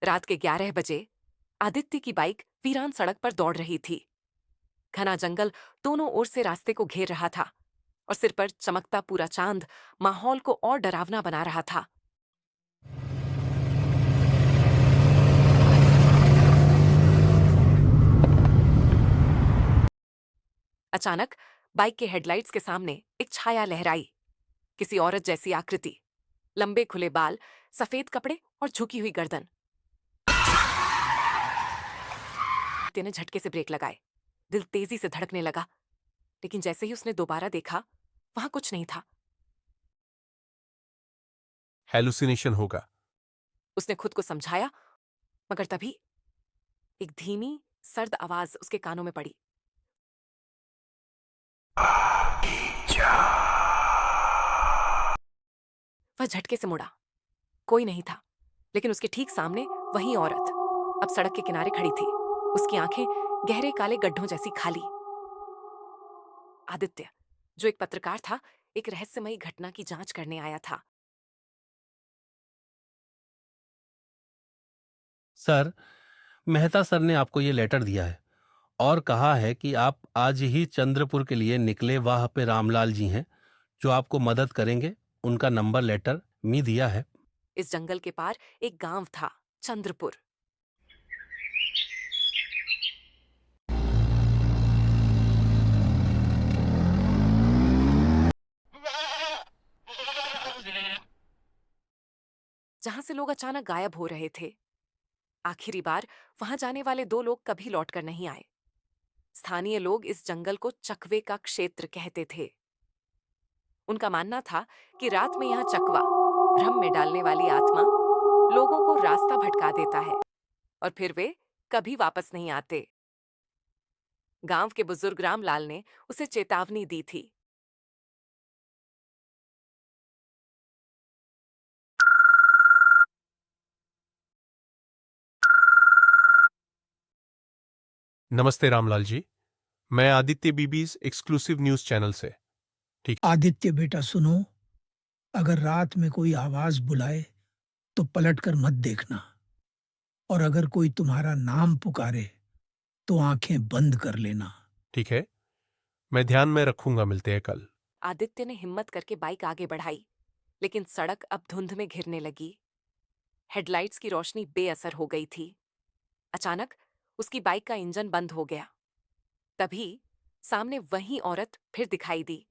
रात के 11 बजे आदित्य की बाइक वीरान सड़क पर दौड़ रही थी। घना जंगल दोनों ओर से रास्ते को घेर रहा था और सिर पर चमकता पूरा चांद माहौल को और डरावना बना रहा था। अचानक बाइक के हेडलाइट्स के सामने एक छाया लहराई। किसी औरत जैसी आकृति, लंबे खुले बाल, सफेद कपड़े और झुकी हुई गर्दन। आदित्य ने झटके से ब्रेक लगाए। दिल तेजी से धड़कने लगा, लेकिन जैसे ही उसने दोबारा देखा, वहां कुछ नहीं था। हेलुसिनेशन होगा। उसने खुद को समझाया, मगर तभी एक धीमी सर्द आवाज उसके कानों में पड़ी। वह झटके से मुड़ा। कोई नहीं था, लेकिन उसके ठीक सामने वही औरत अब सड़क के किनारे खड़ी थी। उसकी आंखें गहरे काले गड्ढों जैसी खाली। आदित्य, जो एक पत्रकार था, एक रहस्यमयी घटना की जांच करने आया था। सर, मेहता सर ने आपको ये लेटर दिया है और कहा है कि आप आज ही चंद्रपुर के लिए निकले। वहां पे रामलाल जी हैं जो आपको मदद करेंगे। उनका नंबर लेटर मी दिया है। इस जंगल के पार एक गांव था, चंद्रपुर। जहां से लोग अचानक गायब हो रहे थे। आखिरी बार वहां जाने वाले दो लोग कभी लौटकर नहीं आए। स्थानीय लोग इस जंगल को चकवे का क्षेत्र कहते थे। उनका मानना था कि रात में यहाँ चकवा, भ्रम में डालने वाली आत्मा, लोगों को रास्ता भटका देता है और फिर वे कभी वापस नहीं आते। गांव के बुजुर्ग रामलाल ने उसे चेतावनी दी थी। नमस्ते रामलाल जी। मैं आदित्य बीबीज एक्सक्लूसिव न्यूज चैनल से। ठीक। आदित्य बेटा सुनो, अगर रात में कोई आवाज बुलाए तो पलटकर मत देखना, और अगर कोई तुम्हारा नाम पुकारे तो आंखें बंद कर लेना। ठीक है, मैं ध्यान में रखूंगा। मिलते हैं कल। आदित्य ने हिम्मत करके बाइक आगे बढ़ाई, लेकिन सड़क अब धुंध में घिरने लगी। हेडलाइट्स की रोशनी बेअसर हो गई थी। अचानक उसकी बाइक का इंजन बंद हो गया। तभी सामने वही औरत फिर दिखाई दी,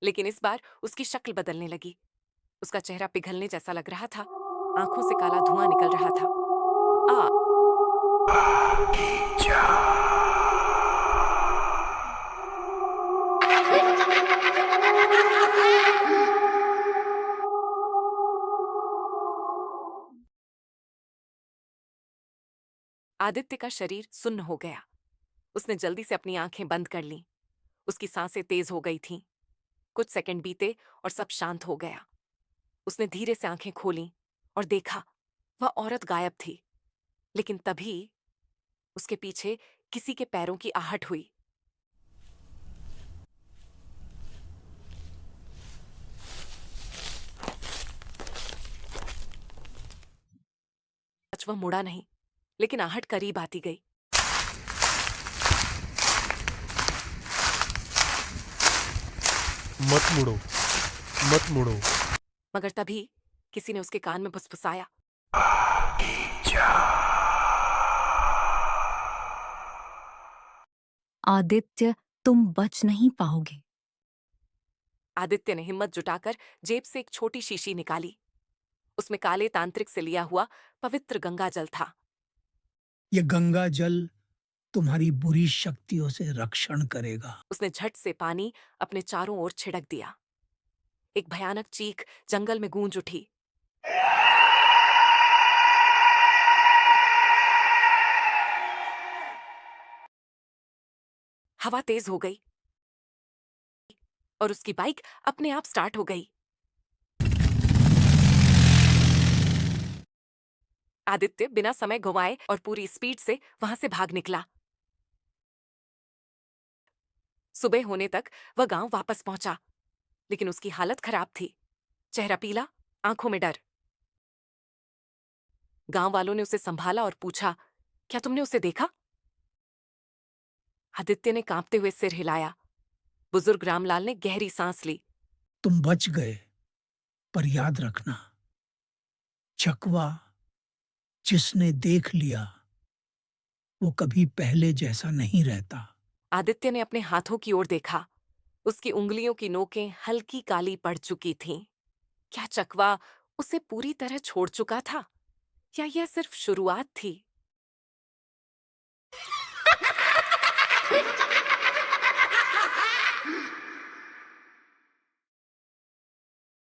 लेकिन इस बार उसकी शक्ल बदलने लगी। उसका चेहरा पिघलने जैसा लग रहा था। आंखों से काला धुआं निकल रहा था। आ आदित्य का शरीर सुन्न हो गया। उसने जल्दी से अपनी आंखें बंद कर लीं। उसकी सांसें तेज हो गई थीं। कुछ सेकंड बीते और सब शांत हो गया। उसने धीरे से आंखें खोलीं और देखा, वह औरत गायब थी। लेकिन तभी उसके पीछे किसी के पैरों की आहट हुई। सच, वह मुड़ा नहीं, लेकिन आहट करीब आती गई। मत मुड़ो, मत मुड़ो। मगर तभी किसी ने उसके कान में फुसफुसाया। आदित्य, तुम बच नहीं पाओगे। आदित्य ने हिम्मत जुटाकर जेब से एक छोटी शीशी निकाली। उसमें काले तांत्रिक से लिया हुआ पवित्र गंगा जल था। ये गंगा जल तुम्हारी बुरी शक्तियों से रक्षण करेगा। उसने झट से पानी अपने चारों ओर छिड़क दिया। एक भयानक चीख जंगल में गूंज उठी। हवा तेज हो गई और उसकी बाइक अपने आप स्टार्ट हो गई। आदित्य बिना समय गंवाए और पूरी स्पीड से वहां से भाग निकला। सुबह होने तक वह गांव वापस पहुंचा, लेकिन उसकी हालत खराब थी। चेहरा पीला, आंखों में डर। गांव वालों ने उसे संभाला और पूछा, क्या तुमने उसे देखा? आदित्य ने कांपते हुए सिर हिलाया। बुजुर्ग रामलाल ने गहरी सांस ली। तुम बच गए, पर याद रखना, चकवा जिसने देख लिया वो कभी पहले जैसा नहीं रहता। आदित्य ने अपने हाथों की ओर देखा। उसकी उंगलियों की नोकें हल्की काली पड़ चुकी थीं। क्या चकवा उसे पूरी तरह छोड़ चुका था, या यह सिर्फ शुरुआत थी?